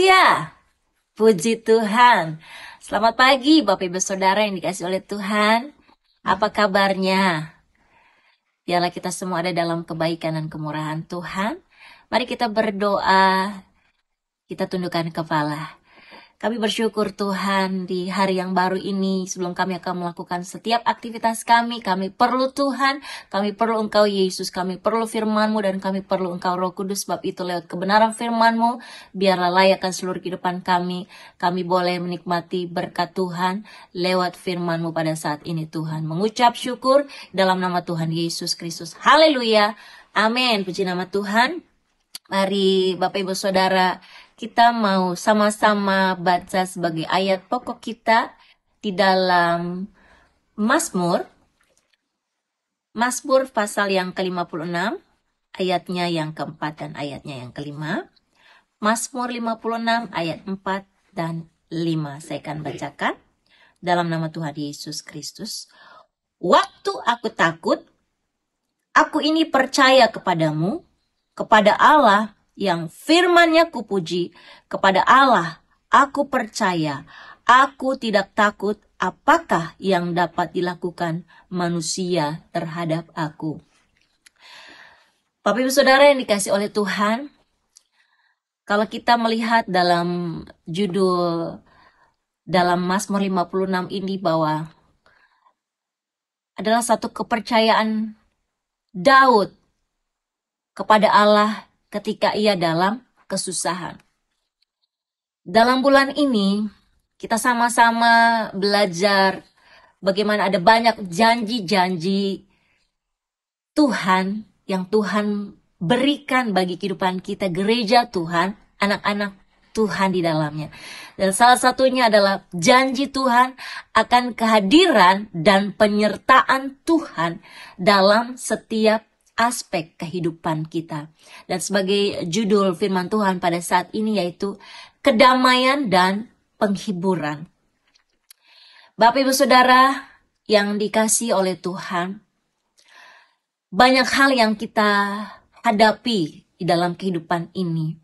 Haleluya, puji Tuhan. Selamat pagi Bapak Ibu Saudara yang dikasih oleh Tuhan. Apa kabarnya? Biarlah kita semua ada dalam kebaikan dan kemurahan Tuhan. Mari kita berdoa, kita tundukkan kepala. Kami bersyukur Tuhan di hari yang baru ini. Sebelum kami akan melakukan setiap aktivitas kami perlu Tuhan, kami perlu Engkau Yesus, kami perlu firman-Mu, dan kami perlu Engkau Roh Kudus. Sebab itu lewat kebenaran firman-Mu, biarlah layakkan seluruh kehidupan kami. Kami boleh menikmati berkat Tuhan lewat firman-Mu pada saat ini Tuhan. Mengucap syukur dalam nama Tuhan Yesus Kristus. Haleluya, amin. Puji nama Tuhan. Mari Bapak Ibu Saudara, kita mau sama-sama baca sebagai ayat pokok kita di dalam Mazmur pasal yang ke-56, ayatnya yang keempat dan ayatnya yang kelima. Mazmur 56 ayat 4 dan 5. Saya akan bacakan dalam nama Tuhan Yesus Kristus. Waktu aku takut, aku ini percaya kepadamu, kepada Allah yang firman-Nya kupuji, kepada Allah aku percaya, aku tidak takut apakah yang dapat dilakukan manusia terhadap aku. Bapak Ibu Saudara yang dikasih oleh Tuhan, kalau kita melihat dalam judul dalam Mazmur 56 ini bahwa adalah satu kepercayaan Daud kepada Allah ketika ia dalam kesusahan. Dalam bulan ini, kita sama-sama belajar bagaimana ada banyak janji-janji Tuhan yang Tuhan berikan bagi kehidupan kita, gereja Tuhan, anak-anak Tuhan di dalamnya. Dan salah satunya adalah janji Tuhan akan kehadiran dan penyertaan Tuhan dalam setiap aspek kehidupan kita. Dan sebagai judul firman Tuhan pada saat ini yaitu kedamaian dan penghiburan. Bapak Ibu Saudara yang dikasihi oleh Tuhan, banyak hal yang kita hadapi di dalam kehidupan ini.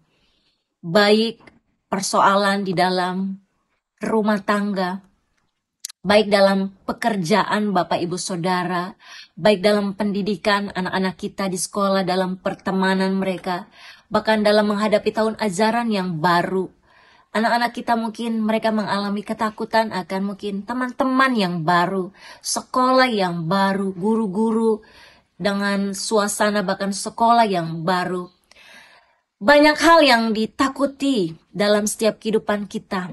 Baik persoalan di dalam rumah tangga, baik dalam pekerjaan Bapak Ibu Saudara, baik dalam pendidikan anak-anak kita di sekolah, dalam pertemanan mereka, bahkan dalam menghadapi tahun ajaran yang baru. Anak-anak kita mungkin mereka mengalami ketakutan akan mungkin teman-teman yang baru, sekolah yang baru, guru-guru dengan suasana bahkan sekolah yang baru. Banyak hal yang ditakuti dalam setiap kehidupan kita,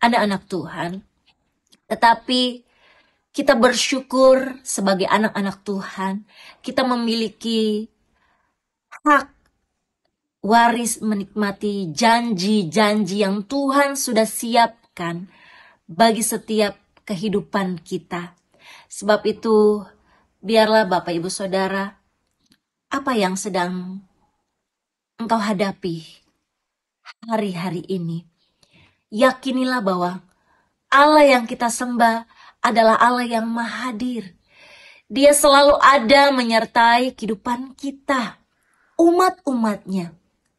anak-anak Tuhan. Tetapi kita bersyukur sebagai anak-anak Tuhan, kita memiliki hak waris menikmati janji-janji yang Tuhan sudah siapkan bagi setiap kehidupan kita. Sebab itu, biarlah Bapak Ibu Saudara, apa yang sedang engkau hadapi hari-hari ini, yakinilah bahwa Allah yang kita sembah adalah Allah yang Maha Hadir. Dia selalu ada menyertai kehidupan kita, umat-umatnya,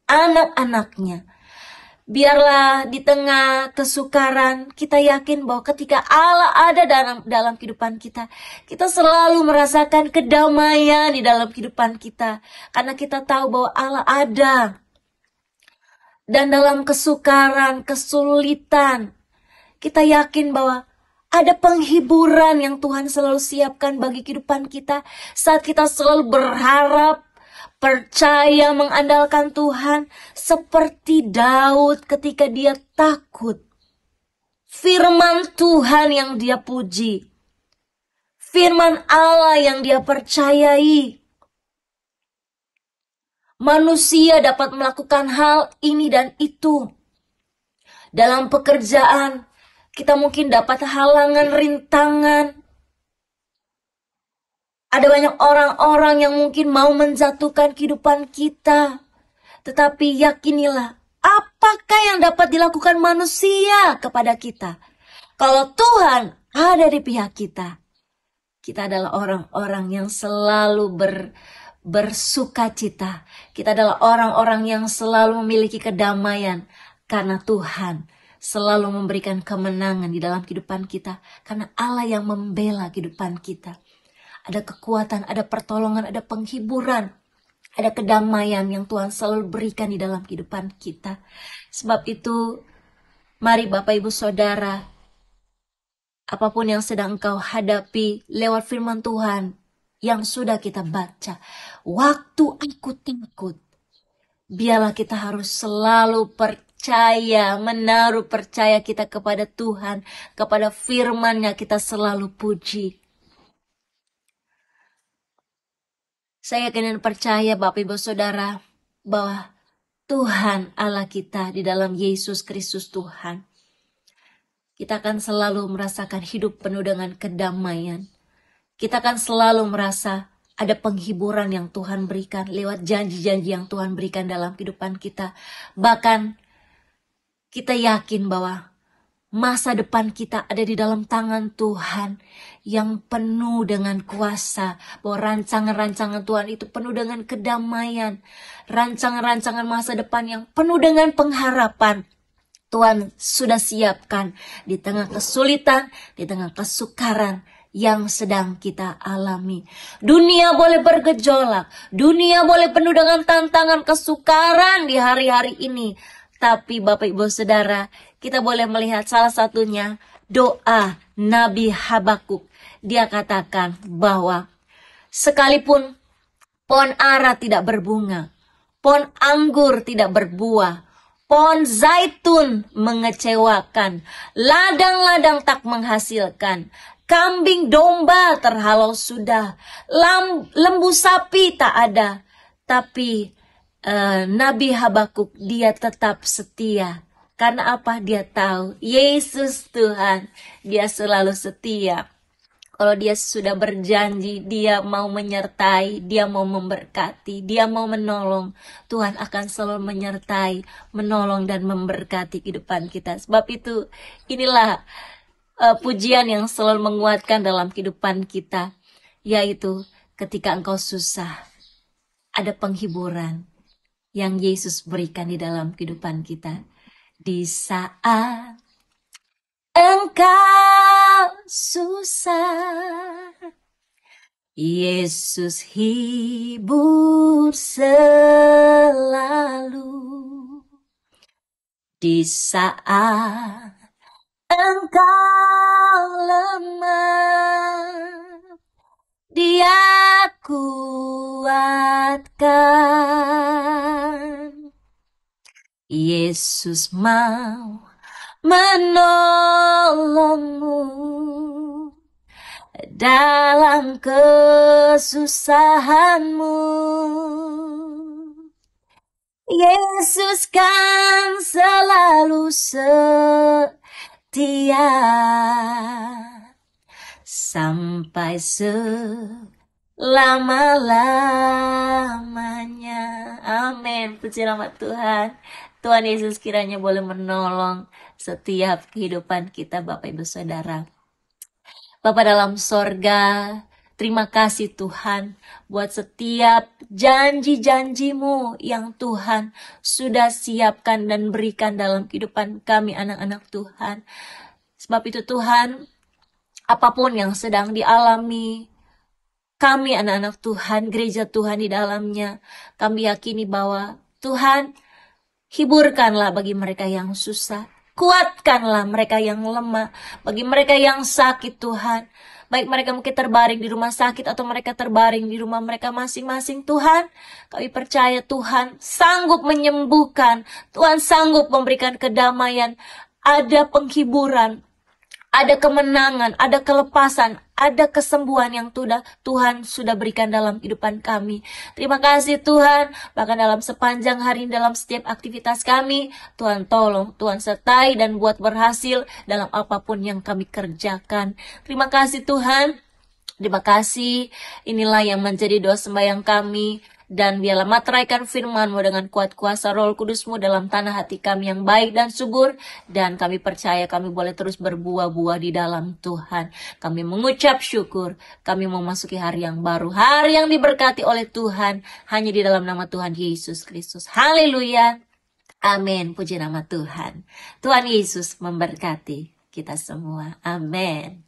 anak-anaknya. Biarlah di tengah kesukaran kita yakin bahwa ketika Allah ada dalam kehidupan kita, kita selalu merasakan kedamaian di dalam kehidupan kita. Karena kita tahu bahwa Allah ada. Dan dalam kesukaran, kesulitan, kita yakin bahwa ada penghiburan yang Tuhan selalu siapkan bagi kehidupan kita saat kita selalu berharap, percaya, mengandalkan Tuhan seperti Daud ketika dia takut. Firman Tuhan yang dia puji, firman Allah yang dia percayai. Manusia dapat melakukan hal ini dan itu. Dalam pekerjaan, kita mungkin dapat halangan, rintangan. Ada banyak orang-orang yang mungkin mau menjatuhkan kehidupan kita. Tetapi yakinilah, apakah yang dapat dilakukan manusia kepada kita? Kalau Tuhan ada di pihak kita, kita adalah orang-orang yang selalu bersukacita. Kita adalah orang-orang yang selalu memiliki kedamaian. Karena Tuhan selalu memberikan kemenangan di dalam kehidupan kita. Karena Allah yang membela kehidupan kita. Ada kekuatan, ada pertolongan, ada penghiburan, ada kedamaian yang Tuhan selalu berikan di dalam kehidupan kita. Sebab itu, mari Bapak Ibu Saudara, apapun yang sedang engkau hadapi lewat firman Tuhan yang sudah kita baca. Waktu aku takut, biarlah kita harus selalu percaya, menaruh percaya kita kepada Tuhan, kepada firman-Nya kita selalu puji. Saya yakin dan percaya Bapak Ibu Saudara bahwa Tuhan Allah kita di dalam Yesus Kristus Tuhan, kita akan selalu merasakan hidup penuh dengan kedamaian. Kita akan selalu merasa ada penghiburan yang Tuhan berikan lewat janji-janji yang Tuhan berikan dalam kehidupan kita. Bahkan kita yakin bahwa masa depan kita ada di dalam tangan Tuhan yang penuh dengan kuasa. Bahwa rancangan-rancangan Tuhan itu penuh dengan kedamaian. Rancangan-rancangan masa depan yang penuh dengan pengharapan. Tuhan sudah siapkan di tengah kesulitan, di tengah kesukaran yang sedang kita alami. Dunia boleh bergejolak, dunia boleh penuh dengan tantangan kesukaran di hari-hari ini. Tapi Bapak Ibu Saudara, kita boleh melihat salah satunya doa Nabi Habakuk. Dia katakan bahwa sekalipun pohon ara tidak berbunga, pohon anggur tidak berbuah, pohon zaitun mengecewakan, ladang-ladang tak menghasilkan, kambing domba terhalau sudah, lembu sapi tak ada. Tapi Nabi Habakuk dia tetap setia. Karena apa? Dia tahu Yesus Tuhan, dia selalu setia. Kalau dia sudah berjanji, dia mau menyertai, dia mau memberkati, dia mau menolong. Tuhan akan selalu menyertai, menolong dan memberkati kehidupan kita. Sebab itu inilah pujian yang selalu menguatkan dalam kehidupan kita, yaitu ketika engkau susah, ada penghiburan yang Yesus berikan di dalam kehidupan kita. Di saat engkau susah, Yesus hibur selalu. Di saat engkau lemah, Dia kuatkan. Yesus mau menolongmu dalam kesusahanmu. Yesus kan selalu setia sampai selama-lamanya. Amin. Puji nama Tuhan. Tuhan Yesus kiranya boleh menolong setiap kehidupan kita, Bapak Ibu Saudara. Bapa dalam sorga, terima kasih Tuhan buat setiap janji-janji-Mu yang Tuhan sudah siapkan dan berikan dalam kehidupan kami anak-anak Tuhan. Sebab itu Tuhan, apapun yang sedang dialami kami anak-anak Tuhan, gereja Tuhan di dalamnya, kami yakini bahwa Tuhan, hiburkanlah bagi mereka yang susah. Kuatkanlah mereka yang lemah. Bagi mereka yang sakit Tuhan. Baik mereka mungkin terbaring di rumah sakit atau mereka terbaring di rumah mereka masing-masing Tuhan. Kami percaya Tuhan sanggup menyembuhkan. Tuhan sanggup memberikan kedamaian. Ada penghiburan. Ada kemenangan, ada kelepasan, ada kesembuhan yang Tuhan sudah berikan dalam kehidupan kami. Terima kasih Tuhan, bahkan dalam sepanjang hari, dalam setiap aktivitas kami, Tuhan tolong, Tuhan sertai dan buat berhasil dalam apapun yang kami kerjakan. Terima kasih Tuhan, terima kasih. Inilah yang menjadi doa sembahyang kami. Dan biarlah materaikan firman-Mu dengan kuat kuasa Roh Kudus-Mu dalam tanah hati kami yang baik dan subur. Dan kami percaya kami boleh terus berbuah-buah di dalam Tuhan. Kami mengucap syukur. Kami memasuki hari yang baru. Hari yang diberkati oleh Tuhan. Hanya di dalam nama Tuhan Yesus Kristus. Haleluya. Amin, puji nama Tuhan. Tuhan Yesus memberkati kita semua. Amin.